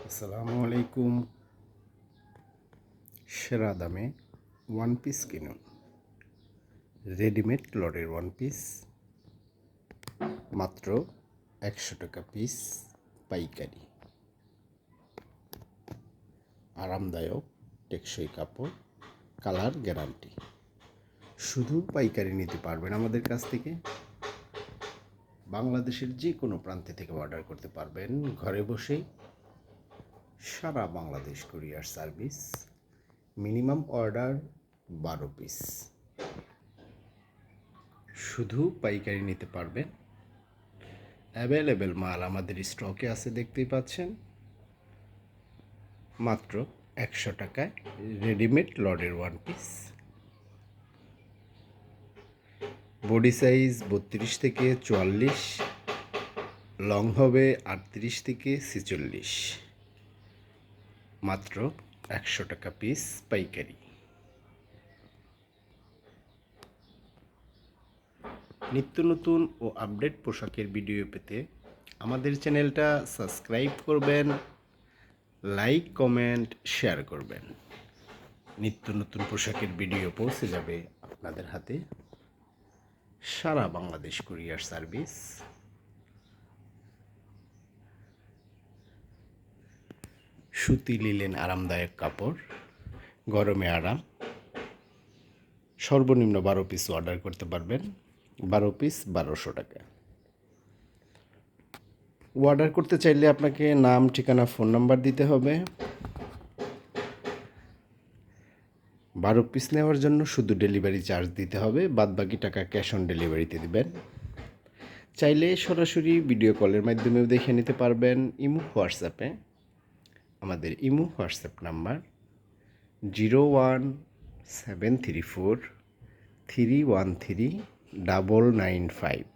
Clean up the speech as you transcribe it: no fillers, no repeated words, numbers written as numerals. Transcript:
আসসালামু আলাইকুম। সেরা দামে ওয়ান পিস কিনুন। রেডিমেড লটের ওয়ান পিস মাত্র 100 টাকা পিস, পাইকারি। আরামদায়ক টেকসই কাপড়, কালার গ্যারান্টি। শুধু পাইকারি নিতে পারবেন আমাদের কাছ থেকে। বাংলাদেশের যে কোনো প্রান্তে থেকে অর্ডার করতে পারবেন ঘরে বসেই। সারা Bangladesh courier service. Minimum order 12 piece. শুধু পাইকারি নিতে পারবেন। অ্যাভেলেবেল মাল আমাদের স্টকে আছে, দেখতেই পাচ্ছেন। মাত্র 100 টাকায় রেডিমেড লটের ওয়ান পিস। বডি সাইজ 32 থেকে 44, লং হবে 38 থেকে 46। মাত্র 100 টাকা পিস, পাইকারি। নিত্য নতুন ও আপডেট পোশাকের ভিডিও পেতে আমাদের চ্যানেলটা সাবস্ক্রাইব করবেন, লাইক কমেন্ট শেয়ার করবেন। নিত্য নতুন পোশাকের ভিডিও পৌঁছে যাবে আপনাদের হাতে। সারা বাংলাদেশ কুরিয়ার সার্ভিস। সুতি লিলেন আরামদায়ক কাপড়, গরমে আরাম। সর্বনিম্ন 12 পিস অর্ডার করতে পারবেন। 12 পিস 1200 টাকা। অর্ডার করতে চাইলে আপনাকে নাম, ঠিকানা, ফোন নাম্বার দিতে হবে। 12 পিস নেওয়ার জন্য শুধু ডেলিভারি চার্জ দিতে হবে, বাদবাকি টাকা ক্যাশ অন ডেলিভারিতে দিবেন। চাইলে সরাসরি ভিডিও কলের মাধ্যমেও দেখে নিতে পারবেন ইমো হোয়াটসঅ্যাপে। আমাদের ইমো হোয়াটসঅ্যাপ নাম্বার 01734 313 995।